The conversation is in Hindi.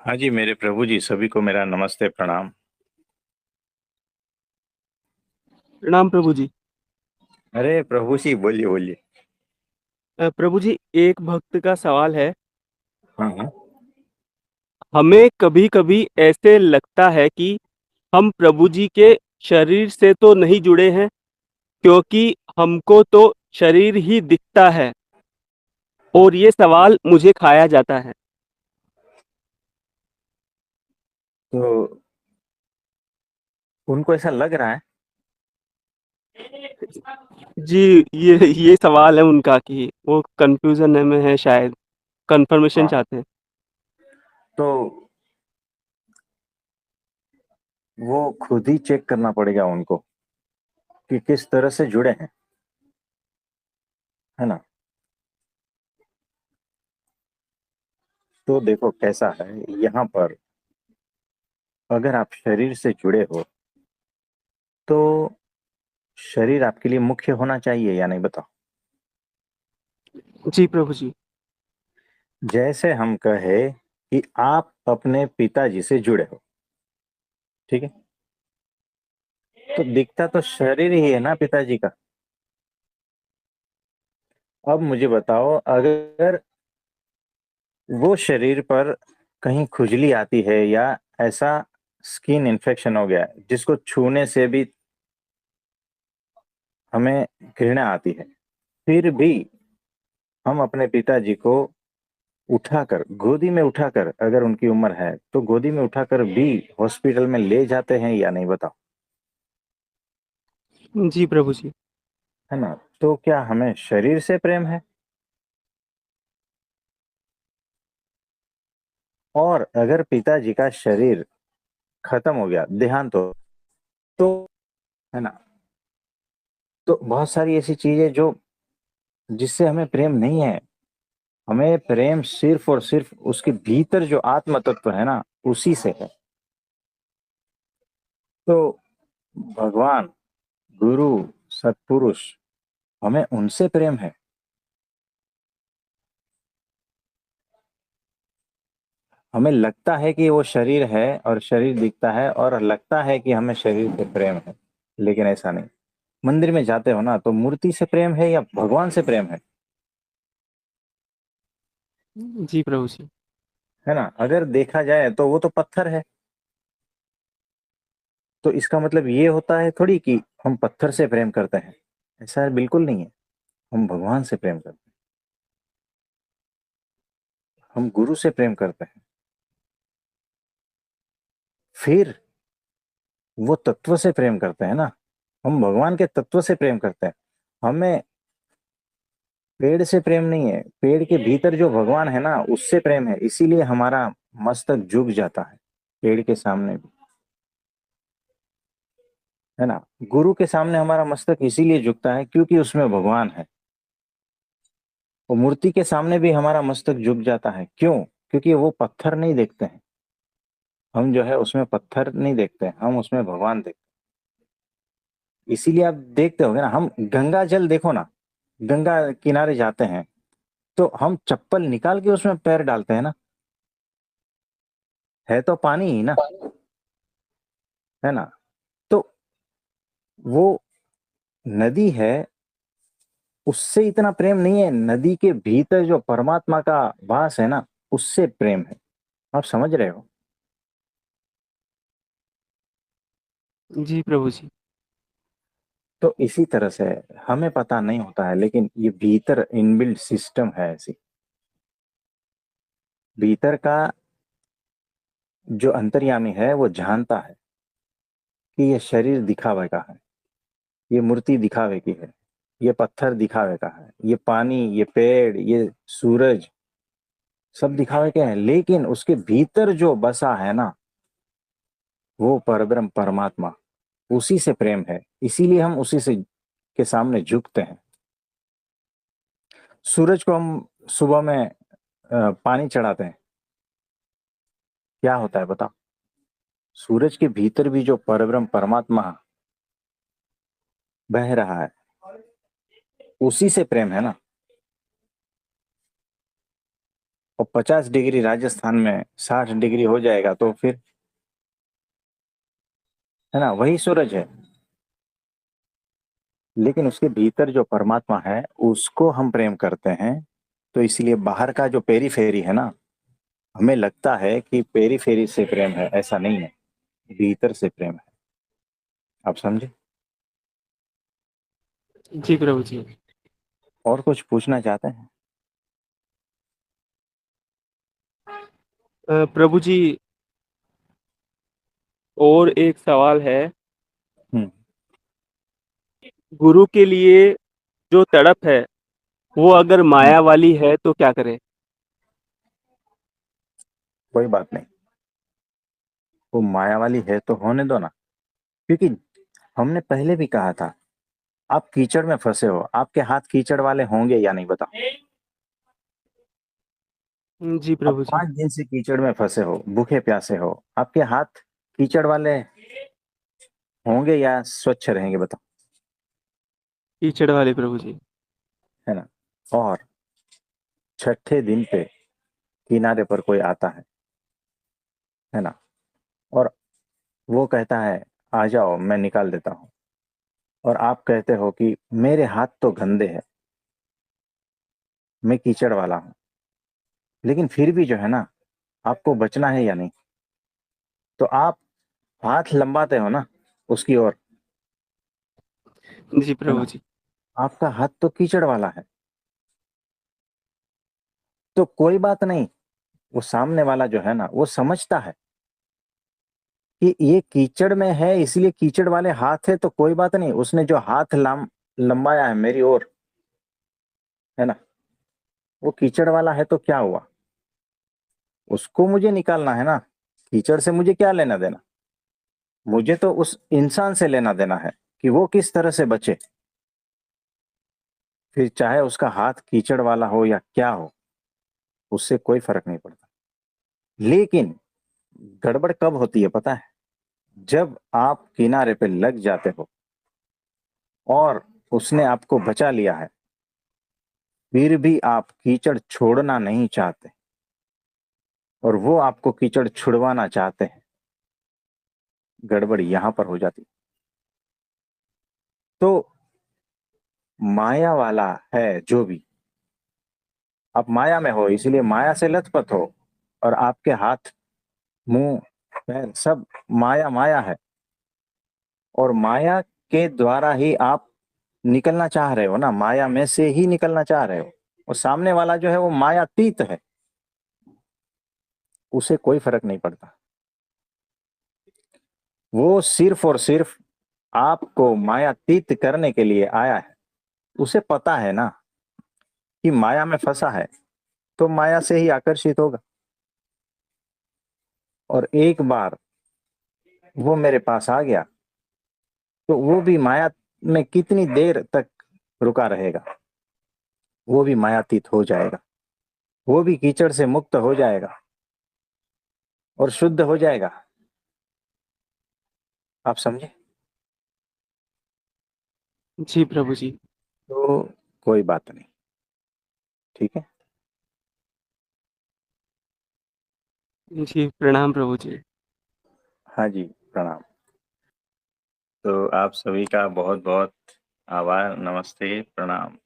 हाँ जी, मेरे प्रभु जी, सभी को मेरा नमस्ते प्रणाम। प्रणाम प्रभु जी। अरे प्रभु जी, बोलिए बोलिए। प्रभु जी, एक भक्त का सवाल है। हाँ हाँ। हमें कभी कभी ऐसे लगता है कि हम प्रभु जी के शरीर से तो नहीं जुड़े हैं, क्योंकि हमको तो शरीर ही दिखता है। और ये सवाल मुझे खाया जाता है। तो उनको ऐसा लग रहा है। जी, ये सवाल है उनका कि वो कंफ्यूजन में है, शायद कंफर्मेशन हाँ। चाहते हैं। तो वो खुद ही चेक करना पड़ेगा उनको कि किस तरह से जुड़े हैं, है ना। तो देखो कैसा है यहाँ पर। अगर आप शरीर से जुड़े हो तो शरीर आपके लिए मुख्य होना चाहिए या नहीं, बताओ। जी प्रभु जी। जैसे हम कहे कि आप अपने पिताजी से जुड़े हो, ठीक है। तो दिखता तो शरीर ही है ना पिताजी का। अब मुझे बताओ, अगर वो शरीर पर कहीं खुजली आती है या ऐसा स्किन इन्फेक्शन हो गया है जिसको छूने से भी हमें घृणा आती है, फिर भी हम अपने पिताजी को उठाकर, गोदी में उठाकर, अगर उनकी उम्र है तो गोदी में उठाकर भी हॉस्पिटल में ले जाते हैं या नहीं, बताओ। जी प्रभु जी। है ना। तो क्या हमें शरीर से प्रेम है? और अगर पिताजी का शरीर खत्म हो गया, देहांत हो, तो, है ना, तो बहुत सारी ऐसी चीजें जो जिससे हमें प्रेम नहीं है। हमें प्रेम सिर्फ और सिर्फ उसके भीतर जो आत्म तत्व है ना, उसी से है। तो भगवान, गुरु, सत्पुरुष, हमें उनसे प्रेम है। हमें लगता है कि वो शरीर है और शरीर दिखता है और लगता है कि हमें शरीर से प्रेम है, लेकिन ऐसा नहीं। मंदिर में जाते हो ना, तो मूर्ति से प्रेम है या भगवान से प्रेम जी प्रभु जी। है ना। अगर देखा जाए तो वो तो पत्थर है। तो इसका मतलब ये होता है थोड़ी कि हम पत्थर से प्रेम करते हैं। ऐसा बिल्कुल नहीं है। हम भगवान से प्रेम करते हैं, हम गुरु से प्रेम करते हैं। फिर वो तत्व से प्रेम करते हैं ना। हम भगवान के तत्व से प्रेम करते हैं। हमें पेड़ से प्रेम नहीं है, पेड़ के भीतर जो भगवान है ना, उससे प्रेम है। इसीलिए हमारा मस्तक झुक जाता है पेड़ के सामने भी, है ना। गुरु के सामने हमारा मस्तक इसीलिए झुकता है क्योंकि उसमें भगवान है। और मूर्ति के सामने भी हमारा मस्तक झुक जाता है, क्यों? क्योंकि वो पत्थर नहीं देखते हैं। हम जो है उसमें पत्थर नहीं देखते हैं, हम उसमें भगवान देखते हैं। इसीलिए आप देखते होगे ना, हम गंगा जल देखो ना, गंगा किनारे जाते हैं तो हम चप्पल निकाल के उसमें पैर डालते हैं ना। है तो पानी ही ना, है ना। तो वो नदी है, उससे इतना प्रेम नहीं है। नदी के भीतर जो परमात्मा का वास है ना, उससे प्रेम है। आप समझ रहे हो। जी प्रभु जी। तो इसी तरह से हमें पता नहीं होता है, लेकिन ये भीतर इनबिल्ट सिस्टम है ऐसी। भीतर का जो अंतर्यामी है वो जानता है कि ये शरीर दिखावे का है, ये मूर्ति दिखावे की है, ये पत्थर दिखावे का है, ये पानी, ये पेड़, ये सूरज, सब दिखावे के हैं। लेकिन उसके भीतर जो बसा है ना, वो परब्रह्म परमात्मा, उसी से प्रेम है। इसीलिए हम उसी से के सामने झुकते हैं। सूरज को हम सुबह में पानी चढ़ाते हैं, क्या होता है बताओ। सूरज के भीतर भी जो परब्रह्म परमात्मा बह रहा है, उसी से प्रेम है ना। और 50 डिग्री राजस्थान में 60 डिग्री हो जाएगा तो फिर, है ना, वही सूरज है। लेकिन उसके भीतर जो परमात्मा है उसको हम प्रेम करते हैं। तो इसलिए बाहर का जो पेरी फेरी है ना, हमें लगता है कि पेरी फेरी से प्रेम है, ऐसा नहीं है, भीतर से प्रेम है। आप समझे? जी प्रभु जी। और कुछ पूछना चाहते हैं? प्रभु जी, और एक सवाल है। हम्म। गुरु के लिए जो तड़प है, वो अगर हम्म। माया वाली है तो क्या करें? कोई बात नहीं, वो माया वाली है तो होने दो ना। क्योंकि हमने पहले भी कहा था, आप कीचड़ में फंसे हो, आपके हाथ कीचड़ वाले होंगे या नहीं बताओ? जी आप प्रभु जी। 5 दिन से कीचड़ में फंसे हो, भूखे प्यासे हो, आपके हाथ कीचड़ वाले होंगे या स्वच्छ रहेंगे बताओ? कीचड़ वाले प्रभु जी। है ना? और छठे दिन पे किनारे पर कोई आता है ना, और वो कहता है आ जाओ मैं निकाल देता हूँ, और आप कहते हो कि मेरे हाथ तो गंदे हैं, मैं कीचड़ वाला हूँ, लेकिन फिर भी जो है ना, आपको बचना है या नहीं? तो आप हाथ लंबाते हो ना उसकी ओर, जी है प्रभु ना? जी। आपका हाथ तो कीचड़ वाला है। तो कोई बात नहीं, वो सामने वाला जो है ना वो समझता है कि ये कीचड़ में है, इसलिए कीचड़ वाले हाथ है, तो कोई बात नहीं, उसने जो हाथ लंबाया है मेरी ओर, है ना, वो कीचड़ वाला है, तो क्या हुआ? उसको मुझे निकालना है ना। कीचड़ से मुझे क्या लेना देना? मुझे तो उस इंसान से लेना देना है कि वो किस तरह से बचे। फिर चाहे उसका हाथ कीचड़ वाला हो या क्या हो, उससे कोई फर्क नहीं पड़ता। लेकिन गड़बड़ कब होती है पता है? जब आप किनारे पे लग जाते हो और उसने आपको बचा लिया है, फिर भी आप कीचड़ छोड़ना नहीं चाहते, और वो आपको कीचड़ छुड़वाना चाहते हैं। गड़बड़ यहां पर हो जाती। तो माया वाला है जो भी, आप माया में हो, इसलिए माया से लथपथ हो, और आपके हाथ, मुंह, पैर सब माया माया है, और माया के द्वारा ही आप निकलना चाह रहे हो ना, माया में से ही निकलना चाह रहे हो। और सामने वाला जो है वो मायातीत है, उसे कोई फर्क नहीं पड़ता। वो सिर्फ और सिर्फ आपको मायातीत करने के लिए आया है। उसे पता है ना कि माया में फंसा है, तो माया से ही आकर्षित होगा। और एक बार वो मेरे पास आ गया, तो वो भी माया में कितनी देर तक रुका रहेगा? वो भी मायातीत हो जाएगा, वो भी कीचड़ से मुक्त हो जाएगा और शुद्ध हो जाएगा। आप समझे? जी प्रभु जी। तो कोई बात नहीं, ठीक है। जी प्रणाम प्रभु जी। हाँ जी, प्रणाम। तो आप सभी का बहुत बहुत आभार, नमस्ते, प्रणाम।